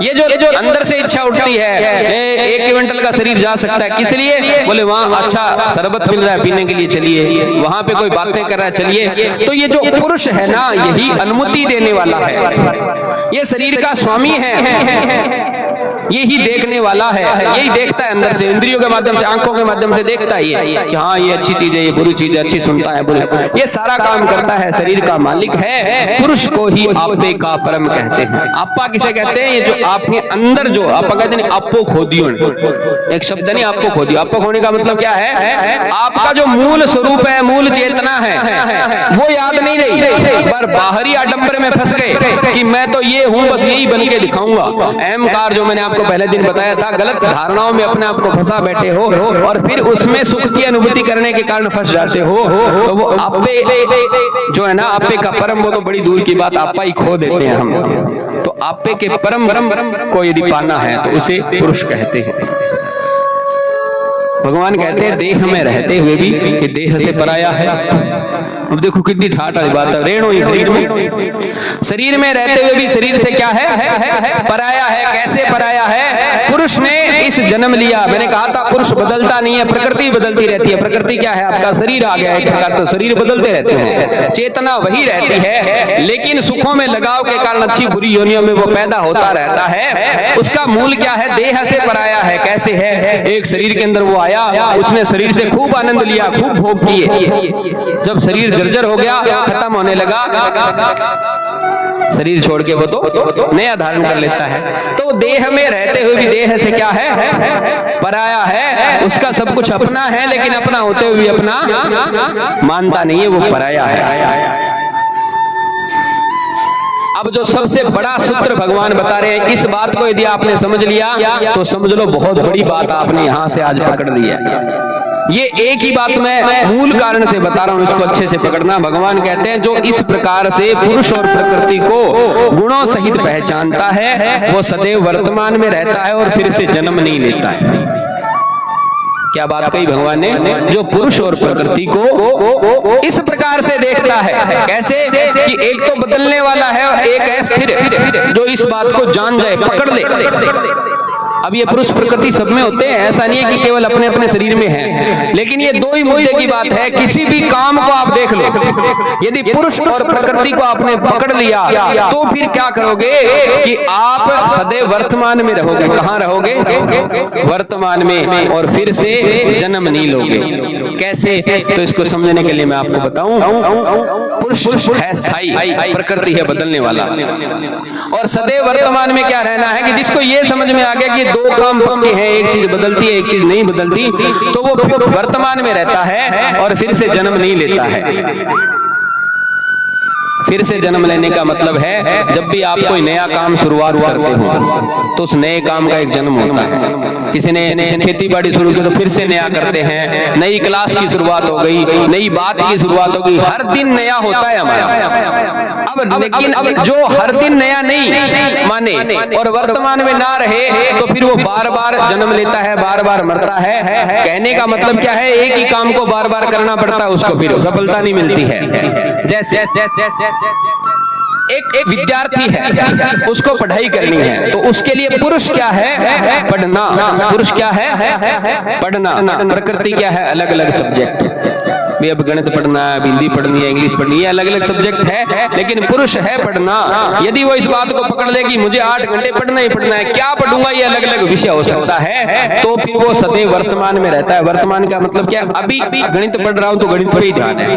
ये जो अंदर से इच्छा उठती है, 1 क्विंटल का शरीर जा सकता है, किस लिए? बोले वहां अच्छा शरबत मिल रहा है पीने के लिए, चलिए। वहां पे कोई बातें कर रहा है, चलिए। तो ये जो पुरुष है ना, यही अनुमति देने वाला है, ये शरीर का स्वामी है, यही देखने वाला है, यही देखता है अंदर से, इंद्रियों के माध्यम से, आंखों के माध्यम से देखता है ये कि हाँ ये अच्छी चीज है, ये बुरी चीज है, अच्छी सुनता है, बुरी, ये सारा काम करता है, शरीर का मालिक है। पुरुष को ही आपे का परम कहते हैं। आपा किसे कहते हैं? ये जो आपके अंदर जो आपा कहते हैं, आपको खो दियो, एक शब्द नहीं, आपको खो दियो। आपको खोने का मतलब क्या है? आपका जो मूल स्वरूप है, मूल चेतना है, वो याद नहीं रही, पर बाहरी आडंबर में फंस गए कि मैं तो ये हूं, बस यही बन के दिखाऊंगा। अहंकार जो मैंने आपको पहले दिन बताया था, गलत धारणाओं में अपने आप को फंसा बैठे हो और फिर उसमें सुख की अनुभूति करने के कारण फंस जाते हो। तो वो आपे जो है ना, आपे का परम, वो तो बड़ी दूर की बात, आपा ही खो देते हैं हम। तो आपे के परम को यदि पाना है तो उसे पुरुष कहते हैं। भगवान कहते हैं देह में रहते हुए भी ये देह से पराया है। अब देखो कितनी ठाठ वाली बात है। रेणु ही शरीर में रहते हुए भी शरीर से क्या है? पराया है। कैसे पराया है? पुरुष ने इस जन्म लिया, मैंने कहा था पुरुष बदलता नहीं है, प्रकृति बदलती रहती है। प्रकृति क्या है? आपका शरीर आ गया एक प्रकार, तो शरीर बदलते रहते हैं, चेतना वही रहती है, लेकिन सुखों में लगाव के कारण अच्छी बुरी योनियों में वो पैदा होता रहता है। उसका मूल क्या है? देह से पराया है। कैसे है? एक शरीर के अंदर वो आया, उसने शरीर से खूब आनंद लिया, खूब भोग किए। जब शरीर जर्जर हो गया, खत्म होने लगा, शरीर छोड़ के वो तो नया धारण कर लेता है। तो देह में रहते हुए भी देह से क्या है? पराया है। उसका सब कुछ अपना है, लेकिन अपना होते हुए भी अपना मानता नहीं है, वो पराया है। अब जो सबसे बड़ा सूत्र भगवान बता रहे हैं, इस बात को यदि आपने समझ लिया तो समझ लो बहुत बड़ी बात आपने यहां से आज पकड़ ली है। ये एक ही बात मैं मूल कारण से बता रहा हूं, इसको अच्छे से पकड़ना। भगवान कहते हैं जो इस प्रकार से पुरुष और प्रकृति को गुणों सहित पहचानता है वो सदैव वर्तमान में रहता है और फिर से जन्म नहीं लेता है। क्या बात कही भगवान ने? जो पुरुष और प्रकृति को इस प्रकार से देखता है, कैसे कि एक तो बदलने वाला है और एक है स्थिर, जो इस बात को जान जाए, पकड़ ले। अब ये पुरुष प्रकृति सब में होते हैं, ऐसा नहीं है कि केवल अपने अपने शरीर में है, लेकिन ये दो ही मुद्दे की बात है। किसी भी काम को आप देख लो, यदि पुरुष और प्रकृति को आपने पकड़ लिया तो फिर क्या करोगे कि आप सदैव वर्तमान में रहोगे। कहां रहोगे? वर्तमान में, और फिर से जन्म नहीं लोगे। कैसे? तो इसको समझने के लिए मैं आपको बताऊं। पुरुष है स्थायी, प्रकृति है बदलने वाला, और सदैव वर्तमान में क्या रहना है कि जिसको ये समझ में आ गया कि दो काम पक्के हैं, एक चीज बदलती है, एक चीज नहीं बदलती, तो वो वर्तमान में रहता है और फिर से जन्म नहीं लेता है। फिर से जन्म लेने का मतलब है जब भी आप कोई नया काम शुरुआत करते हो तो उस नए काम का एक जन्म होता है। किसी ने खेती बाड़ी शुरू की तो फिर से नया करते हैं, नई क्लास की शुरुआत हो गई, नई बात की शुरुआत हो गई, हर दिन नया होता है हमारा। अब लेकिन जो हर दिन नया नहीं माने और वर्तमान में ना रहे तो फिर वो बार बार जन्म लेता है, बार बार मरता है। कहने का मतलब क्या है? एक ही काम को बार बार करना पड़ता है, उसको फिर सफलता नहीं मिलती है। जैसे एक विद्यार्थी है, उसको पढ़ाई करनी है, तो उसके लिए पुरुष क्या है? पढ़ना। पुरुष क्या है? पढ़ना। प्रकृति क्या है? अलग अलग सब्जेक्ट। भी अब गणित पढ़ना है, हिंदी पढ़नी है, इंग्लिश पढ़नी है, अलग अलग सब्जेक्ट है, लेकिन पुरुष है पढ़ना। यदि वो इस बात को पकड़ ले कि मुझे 8 घंटे पढ़ना ही पढ़ना है, क्या पढ़ूंगा, ये अलग अलग विषय हो सकता है, तो फिर वो सदैव वर्तमान में रहता है। वर्तमान का मतलब क्या? अभी गणित पढ़ रहा हूं तो गणित पर ही ध्यान है,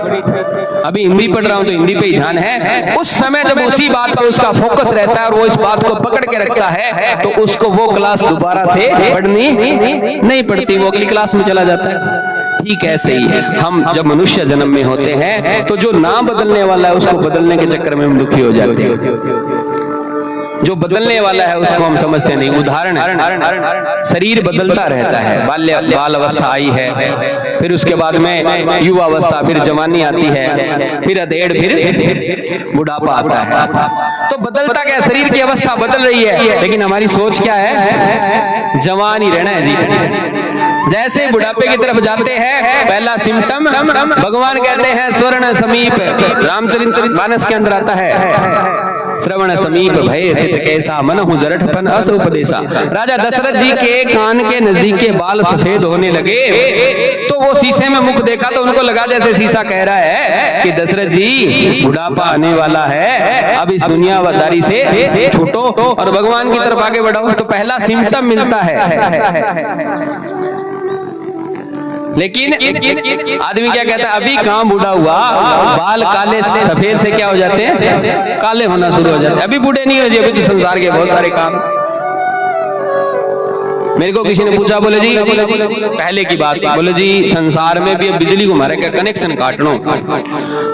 अभी हिंदी पढ़ रहा हूं तो हिंदी पे ही ध्यान है। उस समय जब उसी बात पर उसका फोकस रहता है और वो इस बात को पकड़ के रखता है तो उसको वो क्लास दोबारा से पढ़नी नहीं पड़ती, वो अगली क्लास में चला जाता है। ठीक ऐसे ही हम जब मनुष्य जन्म में होते हैं तो जो ना बदलने वाला है उसको बदलने के चक्कर में हम दुखी हो जाते हैं। जो बदलने वाला है उसको हम समझते नहीं। उदाहरण, शरीर बदलता रहता है, बाल अवस्था आई है, फिर उसके बाद में युवा अवस्था, फिर जवानी आती है, फिर अधेड़, फिर बुढ़ापा आता है। तो बदलता क्या? शरीर की अवस्था बदल रही है, लेकिन हमारी सोच क्या है? जवान ही रहना है जी। जैसे बुढ़ापे की तरफ जाते हैं, पहला सिम्टम भगवान कहते हैं स्वर्ण समीप। रामचरितमानस के अंदर आता है श्रवण समीप भय सित कैसा मन हूं जरठपन अस उपदेशा। राजा दशरथ जी के कान के नजदीक के बाल सफेद होने लगे तो वो शीशे में मुख देखा तो उनको लगा जैसे शीशा कह रहा है कि दशरथ जी बुढ़ापा आने वाला है, अब इस दुनियादारी से छूटो और भगवान की तरफ आगे बढ़ो। तो पहला सिम्टम मिलता है। लेकिन आदमी क्या कहता है? अभी कहां बूढ़ा हुआ, बाल काले से सफेद से क्या हो जाते हैं? काले होना शुरू हो जाते हैं। अभी बूढ़े नहीं हो जाए, अभी तो संसार के बहुत सारे काम। मेरे को किसी ने पूछा, बोले जी पहले की बात, बोले जी संसार में भी अब बिजली को मारे क्या कनेक्शन काटना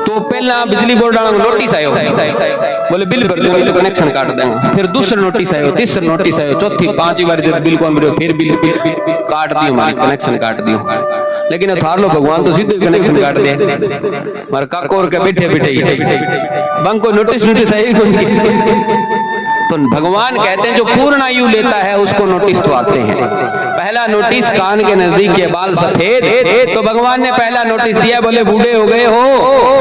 तो पहला बिजली बोर्ड डालो नोटिस आयो, बोले बिल भर दो तो कनेक्शन काट देंगे। फिर दूसरा नोटिस आयो, तीसरा नोटिस आयो, चौथी 5 बार जब बिल को मिलो फिर बिल काट दियो, हमारे कनेक्शन काट दियो। लेकिन थार लो भगवान तो सीधे कनेक्शन काट दे, मार काकोर के बैठे बंको नोटिस आई। तो भगवान कहते हैं जो पूर्ण आयु लेता है उसको नोटिस तो आते हैं। पहला नोटिस कान के नजदीक के बाल सफेद, तो भगवान ने पहला नोटिस दिया, बोले बूढ़े हो गए हो,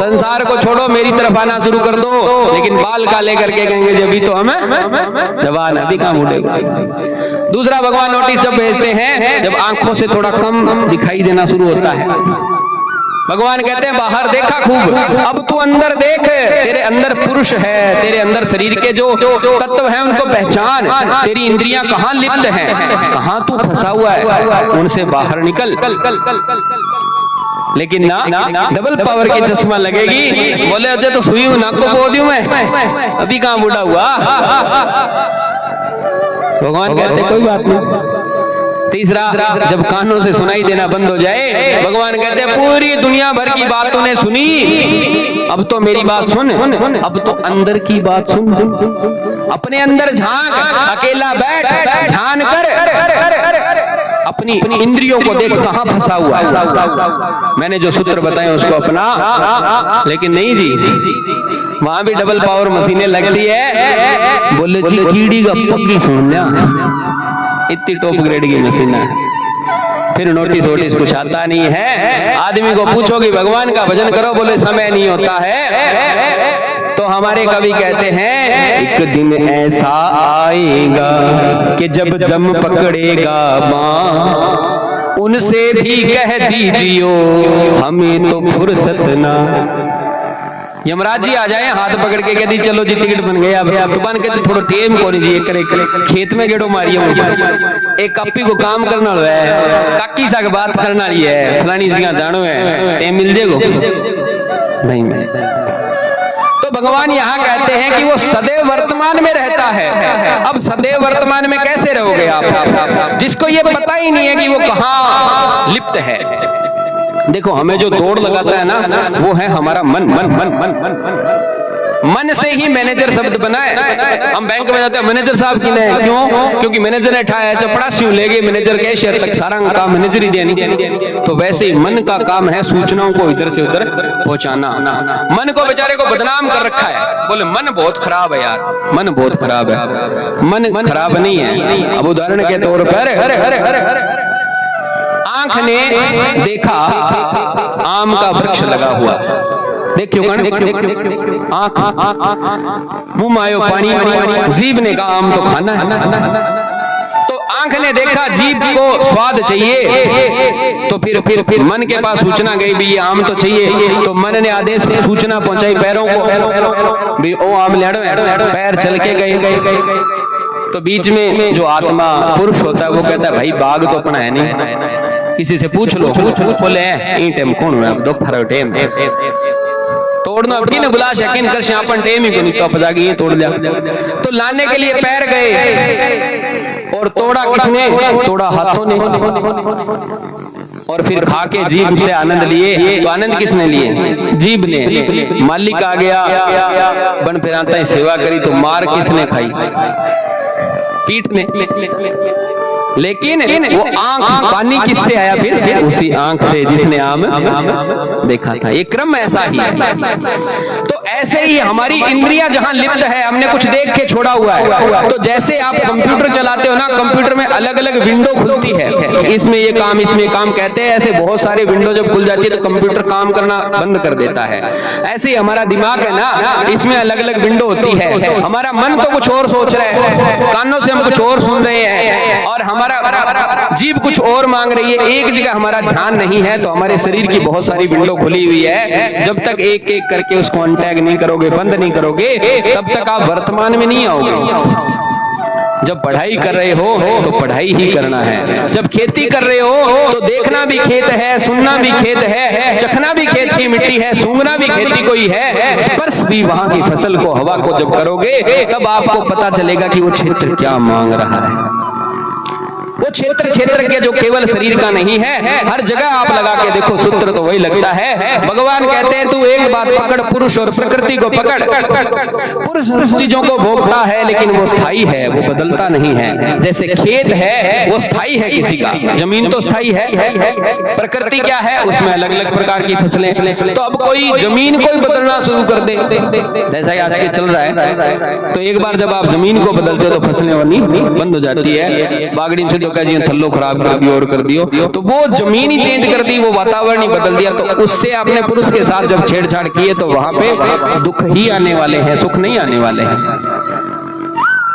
संसार को छोड़ो, मेरी तरफ आना शुरू कर दो। लेकिन बाल काले करके कहेंगे जब भी तो हमें जवान, अभी कहां बूढ़े। दूसरा भगवान नोटिस जब भेजते हैं जब आंखों से थोड़ा कम दिखाई देना शुरू होता है। भगवान कहते हैं बाहर देखा खूब, अब तू अंदर देख, तेरे अंदर पुरुष है, तेरे अंदर शरीर के जो तत्व हैं उनको पहचान, तेरी इंद्रियां कहाँ लिप्त हैं, कहाँ तू फंसा हुआ है, उनसे बाहर निकल। लेकिन ना डबल पावर की चश्मा लगेगी, बोले अजय तो सुई हूं, नाको बोल दूं मैं, अभी कहाँ बूढ़ा हुआ। भगवान कहते कोई बात नहीं, तीसरा, जब कानों से सुनाई देना बंद हो जाए, भगवान कहते हैं पूरी दुनिया भर की बात तूने सुनी, अब तो मेरी बात सुन, अब तो अंदर की बात सुन, अपने अंदर झांक, अकेला बैठ, ध्यान कर, अपनी इंद्रियों को देख कहां फंसा हुआ है। मैंने जो सूत्र बताए उसको अपना, लेकिन नहीं जी, वहां भी डबल पावर मशीनें लगती है। बोले जी कीड़ी का पक्की सुन लिया, इतनी टॉप ग्रेड की मशीन है। फिर नोटिस वोटिस कुछ आता नहीं है। आदमी को पूछोगे भगवान का भजन करो, बोले समय नहीं होता है। तो हमारे कवि कहते हैं एक दिन ऐसा आएगा कि जब जम पकड़ेगा मां, उनसे भी कह दीजियो हमें तो फुर्सत ना। यमराज जी आ जाए हाथ पकड़ के, कहती चलो जी टिकट बन गया। अब तो बन के थोड़ा टेम को नहीं करे, खेत में गेड़ो मारियो, एक कापी को काम करना है, काकी सा बात करना है, फलानी जगह जानो है, टेम मिल जाएगो नहीं। तो भगवान यहाँ कहते हैं कि वो सदैव वर्तमान में रहता है। अब सदैव वर्तमान में कैसे रहोगे आप, जिसको ये पता ही नहीं है कि वो कहाँ लिप्त है। देखो हमें जो दौड़ लगाता है ना, वो है हमारा मन। मन मन मन मन मन मन से ही मैनेजर शब्द बना है। हम बैंक में जाते हैं, मैनेजर साहब की नहीं, क्यों? क्योंकि मैनेजर ने उठाया चपड़ा स्यू ले गए, मैनेजर कैशियर तक सारा काम मैनेजर ही देनी। तो वैसे ही मन का काम है सूचनाओं को इधर से उधर पहुंचाना। मन को बेचारे को बदनाम कर रखा है, बोले मन बहुत खराब है यार, मन बहुत खराब है। मन खराब नहीं है। अब उदाहरण के तौर पर आंख ने देखा आम का वृक्ष लगा हुआ, देखियो आंख, मुंह में आयो पानी, जीभ ने कहा आम तो खाना है। तो आंख ने देखा जीभ को स्वाद चाहिए, तो फिर मन के पास सूचना गई भी ये आम तो चाहिए। तो मन ने आदेश सूचना पहुंचाई पैरों को भी ओ आम लेड़ो, पैर चल के गए। तो बीच में जो आत्मा पुरुष होता है वो कहता है भाई बाग तो अपना है नहीं, किसी से पूछ लो। बोले टेम कौन है, दोपहर टेम तोड़ना अपनी ने बुला शकीन कर श्यापन टेम ही को नहीं, तो अब जाके ये तोड़ लिया। तो लाने के लिए पैर गए और तोड़ा किसने? तोड़ा हाथों ने। और फिर खा के जीभ से आनंद लिए। तो आनंद किसने लिए? जीभ ने। मालिक आ गया, बन फिराता सेवा करी, तो मार किसने खाई? पीठ में। लेकिन वो आंख पानी किससे आया? फिर उसी आंख से जिसने आम देखा था। ये क्रम ऐसा ही है। तो ऐसे ही हमारी इंद्रियां जहां लिप्त है, हमने कुछ देख के छोड़ा हुआ है। तो जैसे आप कंप्यूटर चलाते हो ना, कंप्यूटर में अलग अलग विंडो खुलती है, इसमें ये काम, इसमें काम कहते हैं। ऐसे बहुत सारे विंडो जब खुल जाती है तो कंप्यूटर काम करना बंद कर देता है। ऐसे ही हमारा दिमाग है ना, इसमें अलग अलग विंडो होती है। हमारा मन तो कुछ और सोच रहा है, कानों से हम कुछ और सुन रहे हैं, और हमारा जीभ कुछ और मांग रही है। एक जगह हमारा ध्यान नहीं है। तो हमारे शरीर की बहुत सारी विंडो खुली हुई है। जब तक एक एक करके उसको अनटैग नहीं करोगे, बंद नहीं करोगे, तब तक आप वर्तमान में नहीं आओगे। जब पढ़ाई कर रहे हो तो पढ़ाई ही करना है। जब खेती कर रहे हो तो देखना भी खेत है, सुनना भी खेत है, चखना भी खेत की मिट्टी है, सूंघना भी खेती को ही है, स्पर्श भी वहां की फसल को, हवा को जब करोगे तब आपको पता चलेगा कि वो क्षेत्र क्या मांग रहा है। वो क्षेत्र के जो केवल शरीर का नहीं है, हर जगह आप लगा के देखो, सूत्र तो वही लगता है। भगवान कहते हैं तू एक बात पकड़, पुरुष और प्रकृति को पकड़। पुरुष चीजों को भोगता है लेकिन वो स्थायी है, वो बदलता नहीं है। जैसे खेत है वो स्थायी है, किसी का जमीन तो स्थायी है। प्रकृति क्या है? उसमें अलग अलग प्रकार की फसलें। तो अब कोई जमीन को ही बदलना शुरू कर दे, जैसा ही आज चल रहा है, तो एक बार जब आप जमीन को बदलते हो तो फसलें बनी बंद हो जाती है। बागड़ी से थल्लो खराब कर दियो और कर दियो, तो वो जमीन ही चेंज कर दी, वो वातावरण ही बदल दिया। तो उससे आपने पुरुष के साथ जब छेड़छाड़ किए तो वहां पे दुख ही आने वाले हैं, सुख नहीं आने वाले हैं।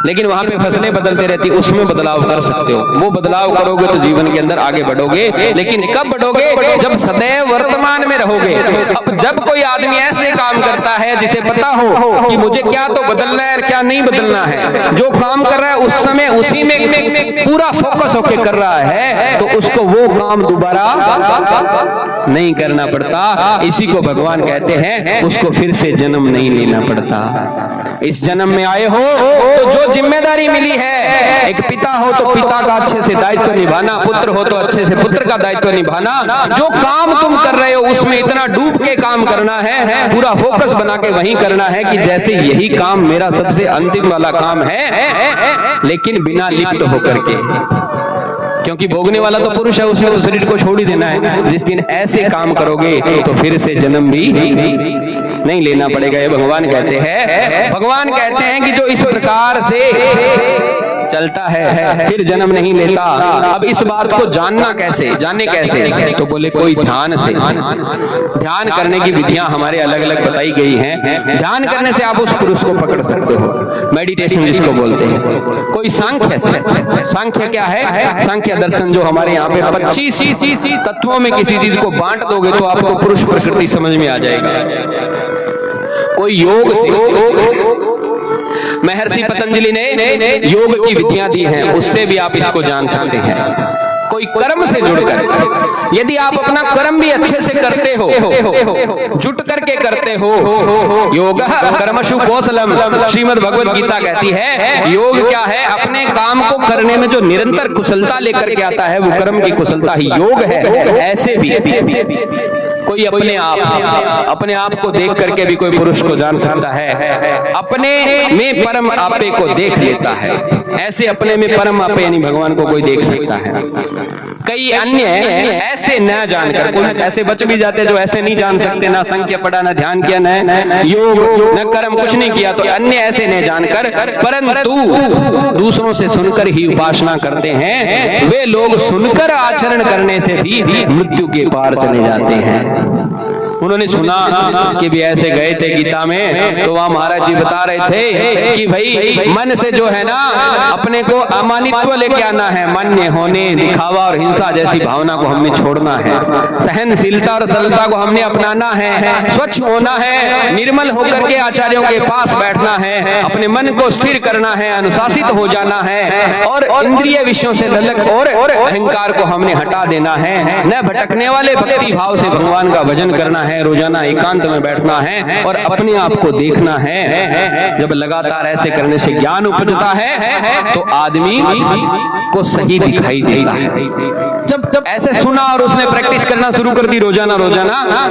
लेकिन वहां पे फसलें बदलते रहती, उसमें बदलाव कर सकते हो। वो बदलाव करोगे तो जीवन के अंदर आगे बढ़ोगे। लेकिन कब बढ़ोगे? जब सदैव वर्तमान में रहोगे। अब जब कोई आदमी ऐसे काम करता है जिसे पता हो कि मुझे क्या तो बदलना है और क्या नहीं बदलना है, जो काम कर रहा है उस समय उसी में पूरा फोकस होके कर रहा है, तो उसको वो काम दोबारा नहीं करना पड़ता, इसी को भगवान कहते हैं उसको फिर से जन्म नहीं लेना पड़ता। इस जन्म में आए हो तो जो जिम्मेदारी मिली है, एक पिता हो तो पिता का अच्छे से दायित्व निभाना, पुत्र हो तो अच्छे से पुत्र का दायित्व निभाना, जो काम तुम कर रहे हो उसमें इतना डूब के काम करना है, पूरा फोकस बना के वहीं करना है कि जैसे यही काम मेरा सबसे अंतिम वाला काम है, लेकिन बिना लिप्त होकर के, क्योंकि भोगने वाला तो पुरुष है, उसमें तो शरीर को छोड़ ही देना है। जिस दिन ऐसे काम करोगे तो फिर से जन्म भी नहीं लेना पड़ेगा। ये भगवान कहते हैं कि जो इस प्रकार से चलता है फिर जन्म नहीं लेता। अब इस बात को जानना कैसे, जाने कैसे, तो बोले कोई ध्यान से। ध्यान करने की विधियां हमारे अलग अलग बताई गई हैं। ध्यान करने से आप उस पुरुष को पकड़ सकते हो, मेडिटेशन जिसको बोलते हैं। कोई सांख्य से, सांख्य क्या है? सांख्य दर्शन जो हमारे यहाँ पे 25 तत्वों में किसी चीज को बांट दोगे तो आपको पुरुष प्रकृति समझ में आ जाएगा। कोई योग से, महर्षि पतंजलि ने योग की विधियां दी हैं, उससे भी आप इसको जान सकते हैं। कोई कर्म से जुड़कर, यदि आप अपना कर्म भी अच्छे से करते हो, जुट करके करते हो, योग कर्मशु कौशलम, श्रीमद् भगवद गीता कहती है योग क्या है? अपने काम को करने में जो निरंतर कुशलता लेकर के आता है वो कर्म की कुशलता ही योग है। ऐसे भी कोई अपने आप को देख करके भी कोई पुरुष को जान सकता है, अपने में परम आपे को देख लेता है। ऐसे अपने में परम आपे यानी भगवान को कोई देख सकता है। कई अन्य ऐसे न जानकर, कुछ ऐसे बच भी जाते जो ऐसे नहीं जान सकते, ना संख्या पढ़ा, ना ध्यान किया, न योग, न कर्म, कुछ नहीं किया, तो अन्य ऐसे न जानकर परंतु दूसरों से सुनकर ही उपासना करते हैं, वे लोग सुनकर आचरण करने से भी मृत्यु के पार चले जाते हैं। उन्होंने सुना कि भी ऐसे गए थे गीता में, तो वहां महाराज जी बता रहे थे कि भाई मन से जो है ना अपने को अमानित्व लेके आना है, मान्य होने, दिखावा और हिंसा जैसी भावना को हमने छोड़ना है, सहनशीलता और सरलता को हमने अपनाना है, स्वच्छ होना है, निर्मल होकर के आचार्यों के पास बैठना है, अपने मन को स्थिर करना है, अनुशासित हो जाना है, और इंद्रिय विषयों से ललक और अहंकार को हमने हटा देना है, न भटकने वाले भक्ति भाव से भगवान का भजन करना है, रोजाना एकांत में बैठना है और अपने आप को देखना है। जब लगातार ऐसे करने से ज्ञान उपजता है तो आदमी को सही दिखाई देता है। जब ऐसे सुना और उसने प्रैक्टिस करना शुरू कर दी रोजाना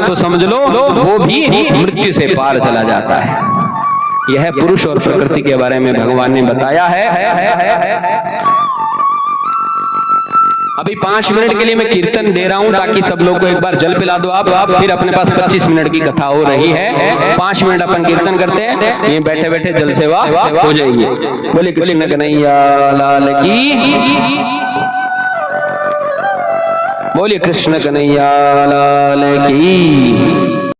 तो समझ लो वो भी मृत्यु से पार चला जाता है। यह पुरुष और प्रकृति के बारे में भगवान ने बताया है। अभी 5 मिनट के लिए मैं कीर्तन दे रहा हूं ताकि सब लोग को एक बार जल पिला दो आप, फिर अपने पास 25 मिनट की कथा हो रही है। 5 मिनट अपन कीर्तन करते हैं, ये बैठे बैठे जल सेवा हो जाएगी। बोले कृष्ण कन्हैया लाल की, बोले कृष्ण कन्हैया लाल की।